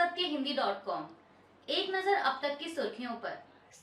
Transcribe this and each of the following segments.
सबके हिंदी.com। एक नजर अब तक की सुर्खियों पर।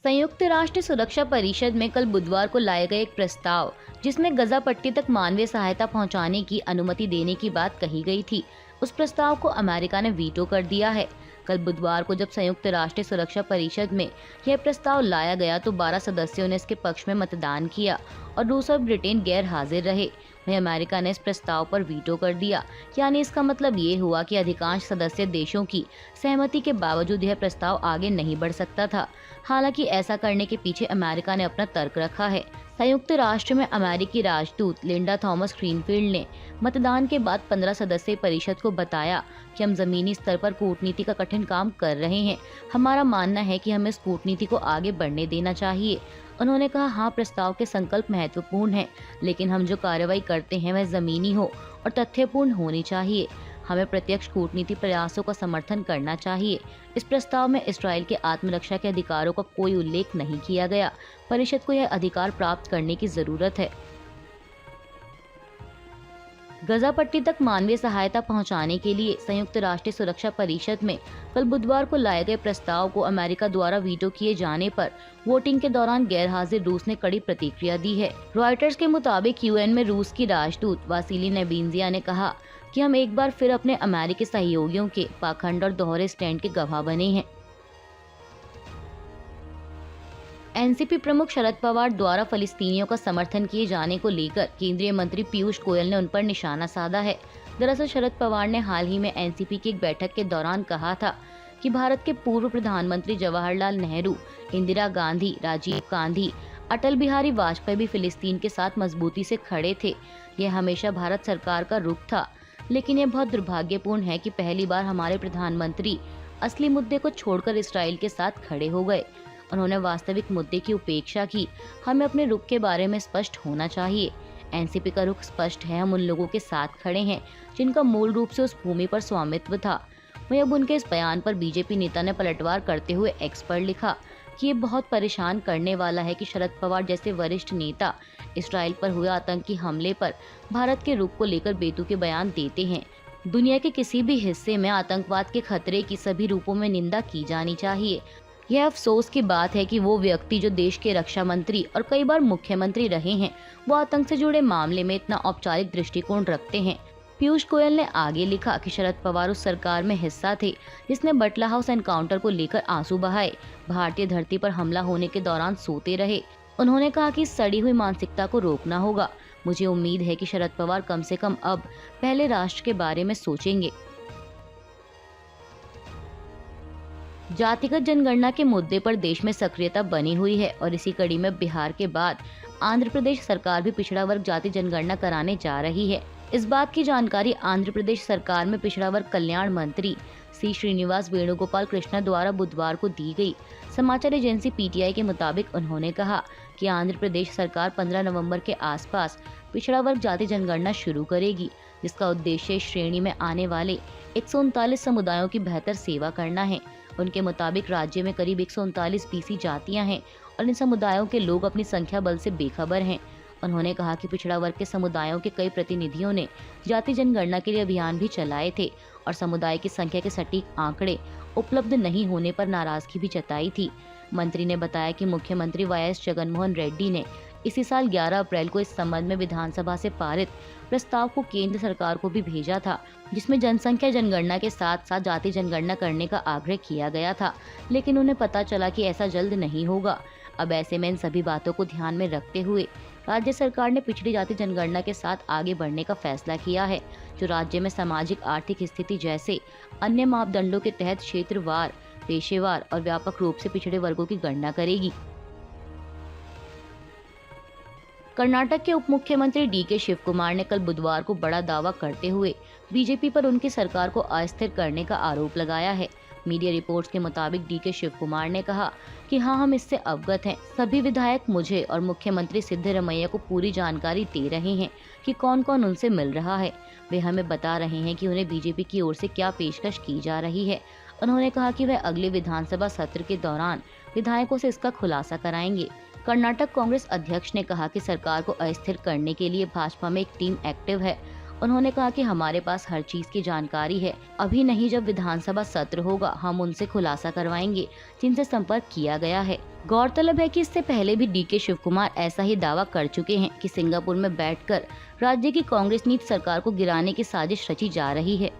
संयुक्त राष्ट्र सुरक्षा परिषद में कल बुधवार को लाए गए एक प्रस्ताव जिसमें गजा पट्टी तक मानवीय सहायता पहुंचाने की अनुमति देने की बात कही गई थी, उस प्रस्ताव को अमेरिका ने वीटो कर दिया है। कल बुधवार को जब संयुक्त राष्ट्र सुरक्षा परिषद में यह प्रस्ताव लाया गया तो 12 सदस्यों ने इसके पक्ष में मतदान किया और रूस और ब्रिटेन गैर हाजिर रहे। वहीं अमेरिका ने इस प्रस्ताव पर वीटो कर दिया, यानी इसका मतलब ये हुआ कि अधिकांश सदस्य देशों की सहमति के बावजूद यह प्रस्ताव आगे नहीं बढ़ सकता था। हालांकि ऐसा करने के पीछे अमेरिका ने अपना तर्क रखा है। संयुक्त राष्ट्र में अमेरिकी राजदूत लिंडा थॉमस ग्रीनफील्ड ने मतदान के बाद 15 सदस्यीय परिषद को बताया कि हम जमीनी स्तर पर कूटनीति का कठिन काम कर रहे हैं। हमारा मानना है कि हमें इस कूटनीति को आगे बढ़ने देना चाहिए। उन्होंने कहा, हाँ, प्रस्ताव के संकल्प महत्वपूर्ण हैं, लेकिन हम जो कार्रवाई करते हैं वह जमीनी हो और तथ्यपूर्ण होनी चाहिए। हमें प्रत्यक्ष कूटनीति प्रयासों का समर्थन करना चाहिए। इस प्रस्ताव में इस्राएल के आत्मरक्षा के अधिकारों का कोई उल्लेख नहीं किया गया। परिषद को यह अधिकार प्राप्त करने की जरूरत है। गजा पट्टी तक मानवीय सहायता पहुंचाने के लिए संयुक्त राष्ट्र सुरक्षा परिषद में कल बुधवार को लाए गए प्रस्ताव को अमेरिका द्वारा वीटो किए जाने पर वोटिंग के दौरान गैर हाजिर रूस ने कड़ी प्रतिक्रिया दी है। रॉयटर्स के मुताबिक यूएन में रूस की राजदूत वासिली नेबेंजिया ने कहा कि हम एक बार फिर अपने अमेरिकी सहयोगियों के पाखंड और दोहरे स्टैंड के गवाह बने हैं। एनसीपी प्रमुख शरद पवार द्वारा फलस्तीनियों का समर्थन किए जाने को लेकर केंद्रीय मंत्री पीयूष गोयल ने उन पर निशाना साधा है। दरअसल शरद पवार ने हाल ही में एनसीपी की एक बैठक के दौरान कहा था कि भारत के पूर्व प्रधानमंत्री जवाहरलाल नेहरू, इंदिरा गांधी, राजीव गांधी, अटल बिहारी वाजपेयी भी फिलिस्तीन के साथ मजबूती से खड़े थे। यह हमेशा भारत सरकार का रुख था, लेकिन यह बहुत दुर्भाग्यपूर्ण है कि पहली बार हमारे प्रधानमंत्री असली मुद्दे को छोड़कर इसराइल के साथ खड़े हो गए। उन्होंने वास्तविक मुद्दे की उपेक्षा की। हमें अपने रुख के बारे में स्पष्ट होना चाहिए। एनसीपी का रुख स्पष्ट है। हम उन लोगों के साथ खड़े हैं जिनका मूल रूप से उस भूमि पर स्वामित्व था। वहीं अब उनके इस बयान पर बीजेपी नेता ने पलटवार करते हुए एक्स पर लिखा कि ये बहुत परेशान करने वाला है कि शरद पवार जैसे वरिष्ठ नेता इसराइल पर हुए आतंकी हमले पर भारत के रुख को लेकर बेतुके बयान देते हैं। दुनिया के किसी भी हिस्से में आतंकवाद के खतरे की सभी रूपों में निंदा की जानी चाहिए। यह अफसोस की बात है कि वो व्यक्ति जो देश के रक्षा मंत्री और कई बार मुख्यमंत्री रहे हैं, वो आतंक से जुड़े मामले में इतना औपचारिक दृष्टिकोण रखते हैं। पीयूष गोयल ने आगे लिखा कि शरद पवार उस सरकार में हिस्सा थे जिसने बटला हाउस एनकाउंटर को लेकर आंसू बहाए, भारतीय धरती पर हमला होने के दौरान सोते रहे। उन्होंने कहा कि इस सड़ी हुई मानसिकता को रोकना होगा। मुझे उम्मीद है कि शरद पवार कम से कम अब पहले राष्ट्र के बारे में सोचेंगे। जातिगत जनगणना के मुद्दे पर देश में सक्रियता बनी हुई है और इसी कड़ी में बिहार के बाद आंध्र प्रदेश सरकार भी पिछड़ा वर्ग जाति जनगणना कराने जा रही है। इस बात की जानकारी आंध्र प्रदेश सरकार में पिछड़ा वर्ग कल्याण मंत्री सी श्रीनिवास वेणुगोपाल कृष्णा द्वारा बुधवार को दी गई। समाचार एजेंसी पीटीआई के मुताबिक उन्होंने कहा कि आंध्र प्रदेश सरकार 15 नवंबर के आसपास पिछड़ा वर्ग जाति जनगणना शुरू करेगी, जिसका उद्देश्य इस श्रेणी में आने वाले 139 समुदायों की बेहतर सेवा करना है। उनके मुताबिक राज्य में करीब 139 बीसी जातियां हैं और इन समुदायों के लोग अपनी संख्या बल से बेखबर हैं। उन्होंने कहा कि पिछड़ा वर्ग के समुदायों के कई प्रतिनिधियों ने जाति जनगणना के लिए अभियान भी चलाए थे और समुदाय की संख्या के सटीक आंकड़े उपलब्ध नहीं होने पर नाराजगी भी जताई थी। मंत्री ने बताया कि मुख्यमंत्री वाईएस जगनमोहन रेड्डी ने इसी साल 11 अप्रैल को इस संबंध में विधानसभा से पारित प्रस्ताव को केंद्र सरकार को भी भेजा था, जिसमें जनसंख्या जनगणना के साथ साथ जाति जनगणना करने का आग्रह किया गया था, लेकिन उन्हें पता चला कि ऐसा जल्द नहीं होगा। अब ऐसे में इन सभी बातों को ध्यान में रखते हुए राज्य सरकार ने पिछड़ी जाति जनगणना के साथ आगे बढ़ने का फैसला किया है, जो राज्य में सामाजिक आर्थिक स्थिति जैसे अन्य मापदंडों के तहत क्षेत्रवार, पेशेवार और व्यापक रूप से पिछड़े वर्गों की गणना करेगी। कर्नाटक के उप मुख्यमंत्री डीके शिव कुमार ने कल बुधवार को बड़ा दावा करते हुए बीजेपी पर उनकी सरकार को अस्थिर करने का आरोप लगाया है। मीडिया रिपोर्ट्स के मुताबिक डीके शिव कुमार ने कहा कि हाँ, हम इससे अवगत हैं। सभी विधायक मुझे और मुख्यमंत्री सिद्धरमैया को पूरी जानकारी दे रहे हैं कि कौन कौन उनसे मिल रहा है। वे हमें बता रहे हैं कि उन्हें बीजेपी की ओर से क्या पेशकश की जा रही है। उन्होंने कहा कि वह अगले विधानसभा सत्र के दौरान विधायकों से इसका खुलासा कराएंगे। कर्नाटक कांग्रेस अध्यक्ष ने कहा कि सरकार को अस्थिर करने के लिए भाजपा में एक टीम एक्टिव है उन्होंने कहा कि हमारे पास हर चीज की जानकारी है, अभी नहीं, जब विधानसभा सत्र होगा हम उनसे खुलासा करवाएंगे जिनसे संपर्क किया गया है। गौरतलब है कि इससे पहले भी डीके शिव कुमार ऐसा ही दावा कर चुके हैं कि सिंगापुर में बैठकर राज्य की कांग्रेस नीति सरकार को गिराने की साजिश रची जा रही है।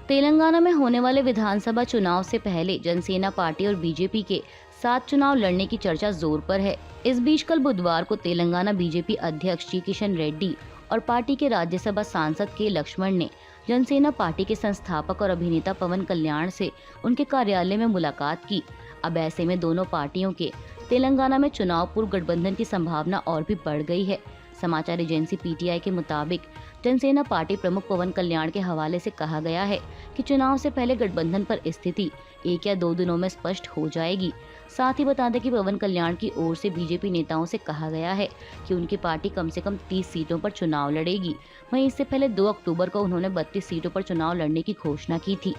तेलंगाना में होने वाले विधानसभा चुनाव से पहले जनसेना पार्टी और बीजेपी के साथ चुनाव लड़ने की चर्चा जोर पर है। इस बीच कल बुधवार को तेलंगाना बीजेपी अध्यक्ष जी किशन रेड्डी और पार्टी के राज्यसभा सांसद के लक्ष्मण ने जनसेना पार्टी के संस्थापक और अभिनेता पवन कल्याण से उनके कार्यालय में मुलाकात की। अब ऐसे में दोनों पार्टियों के तेलंगाना में चुनाव पूर्व गठबंधन की संभावना और भी बढ़ गई है। समाचार एजेंसी पीटीआई के मुताबिक जनसेना पार्टी प्रमुख पवन कल्याण के हवाले से कहा गया है कि चुनाव से पहले गठबंधन पर स्थिति 1 या 2 दिनों में स्पष्ट हो जाएगी। साथ ही बता दें कि पवन कल्याण की ओर से बीजेपी नेताओं से कहा गया है कि उनकी पार्टी कम से कम 30 सीटों पर चुनाव लड़ेगी। वहीं इससे पहले 2 अक्टूबर को उन्होंने 32 सीटों पर चुनाव लड़ने की घोषणा की थी।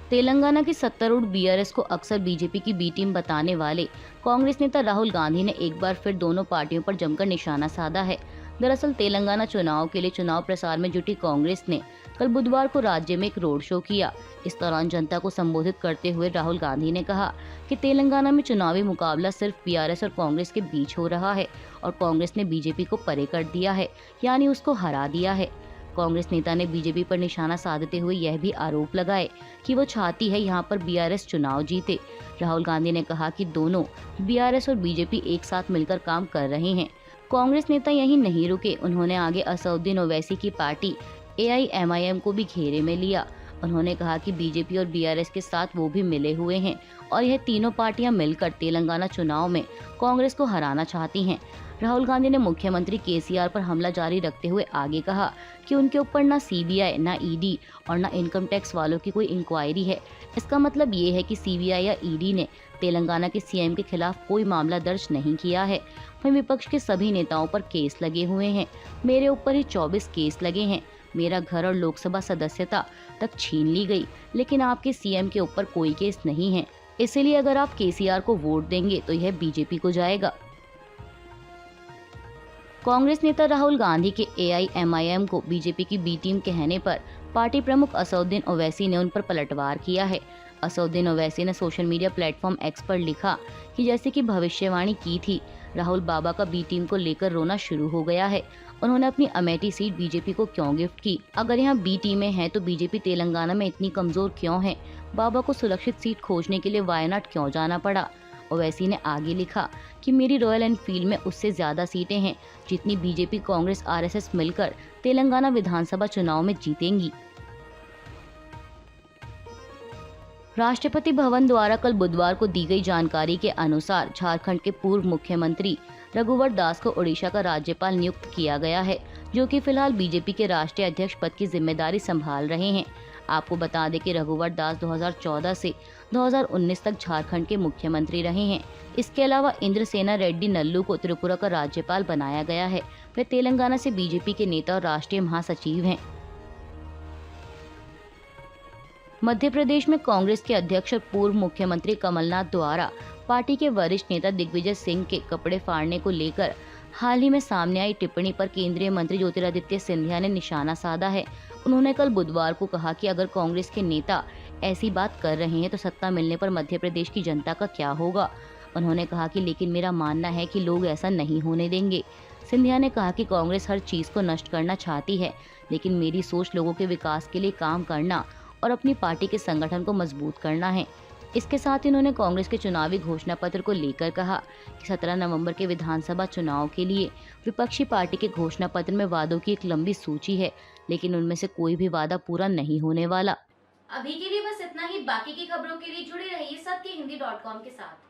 तेलंगाना की सत्तारूढ़ बीआरएस को अक्सर बीजेपी की बी टीम बताने वाले कांग्रेस नेता राहुल गांधी ने एक बार फिर दोनों पार्टियों पर जमकर निशाना साधा है। दरअसल तेलंगाना चुनाव के लिए चुनाव प्रचार में जुटी कांग्रेस ने कल बुधवार को राज्य में एक रोड शो किया। इस दौरान जनता को संबोधित करते हुए राहुल गांधी ने कहा कि तेलंगाना में चुनावी मुकाबला सिर्फ बीआरएस और कांग्रेस के बीच हो रहा है और कांग्रेस ने बीजेपी को परे कर दिया है, यानी उसको हरा दिया है। कांग्रेस नेता ने बीजेपी पर निशाना साधते हुए यह भी आरोप लगाए कि वो चाहती है यहाँ पर बीआरएस चुनाव जीते। राहुल गांधी ने कहा कि दोनों बीआरएस और बीजेपी एक साथ मिलकर काम कर रहे हैं। कांग्रेस नेता यहीं नहीं रुके, उन्होंने आगे असदुद्दीन ओवैसी की पार्टी एआईएमआईएम को भी घेरे में लिया। उन्होंने कहा कि बीजेपी और बीआरएस के साथ वो भी मिले हुए हैं और यह तीनों पार्टियां मिलकर तेलंगाना चुनाव में कांग्रेस को हराना चाहती हैं। राहुल गांधी ने मुख्यमंत्री केसीआर पर हमला जारी रखते हुए आगे कहा कि उनके ऊपर ना सीबीआई, ना ईडी और ना इनकम टैक्स वालों की कोई इंक्वायरी है। इसका मतलब ये है कि सीबीआई या ईडी ने तेलंगाना के सीएम के खिलाफ कोई मामला दर्ज नहीं किया है। वहीं विपक्ष के सभी नेताओं पर केस लगे हुए हैं। मेरे ऊपर ही 24 केस लगे हैं। मेरा घर और लोकसभा सदस्यता तक छीन ली गई, लेकिन आपके सीएम के ऊपर कोई केस नहीं है। इसलिए अगर आप केसीआर को वोट देंगे तो यह बीजेपी को जाएगा। कांग्रेस नेता राहुल गांधी के एआईएमआईएम को बीजेपी की बी टीम कहने पर पार्टी प्रमुख असदुद्दीन ओवैसी ने उन पर पलटवार किया है। असदुद्दीन ओवैसी ने सोशल मीडिया प्लेटफॉर्म एक्स पर लिखा कि जैसे कि भविष्यवाणी की थी, राहुल बाबा का बी टीम को लेकर रोना शुरू हो गया है। उन्होंने अपनी अमेठी सीट बीजेपी को क्यों गिफ्ट की? अगर यहाँ बी टीमें हैं तो बीजेपी तेलंगाना में इतनी कमजोर क्यों है? बाबा को सुरक्षित सीट खोजने के लिए वायनाड क्यों जाना पड़ा? ओवैसी ने आगे लिखा कि मेरी रॉयल एनफील्ड में उससे ज्यादा सीटें हैं जितनी बीजेपी, कांग्रेस, आरएसएस मिलकर तेलंगाना विधानसभा चुनाव में जीतेंगी। राष्ट्रपति भवन द्वारा कल बुधवार को दी गई जानकारी के अनुसार झारखंड के पूर्व मुख्यमंत्री रघुवर दास को ओडिशा का राज्यपाल नियुक्त किया गया है, जो कि फिलहाल बीजेपी के राष्ट्रीय अध्यक्ष पद की जिम्मेदारी संभाल रहे हैं। आपको बता दें कि रघुवर दास 2014 से 2019 तक झारखंड के मुख्यमंत्री रहे हैं। इसके अलावा इंद्रसेना रेड्डी नल्लू को त्रिपुरा का राज्यपाल बनाया गया है। वे तेलंगाना से बीजेपी के नेता और राष्ट्रीय महासचिव हैं। मध्य प्रदेश में कांग्रेस के अध्यक्ष और पूर्व मुख्यमंत्री कमलनाथ द्वारा पार्टी के वरिष्ठ नेता दिग्विजय सिंह के कपड़े फाड़ने को लेकर हाल ही में सामने आई टिप्पणी पर केंद्रीय मंत्री ज्योतिरादित्य सिंधिया ने निशाना साधा है। उन्होंने कल बुधवार को कहा कि अगर कांग्रेस के नेता ऐसी बात कर रहे हैं तो सत्ता मिलने पर मध्य प्रदेश की जनता का क्या होगा? उन्होंने कहा कि लेकिन मेरा मानना है कि लोग ऐसा नहीं होने देंगे। सिंधिया ने कहा कि कांग्रेस हर चीज को नष्ट करना चाहती है, लेकिन मेरी सोच लोगों के विकास के लिए काम करना और अपनी पार्टी के संगठन को मजबूत करना है। इसके साथ ही उन्होंने कांग्रेस के चुनावी घोषणा पत्र को लेकर कहा कि 17 नवंबर के विधानसभा चुनाव के लिए विपक्षी पार्टी के घोषणा पत्र में वादों की एक लंबी सूची है, लेकिन उनमें से कोई भी वादा पूरा नहीं होने वाला। अभी के लिए बस इतना ही। बाकी की खबरों के लिए जुड़े रहिए सत्यहिंदी.com के साथ।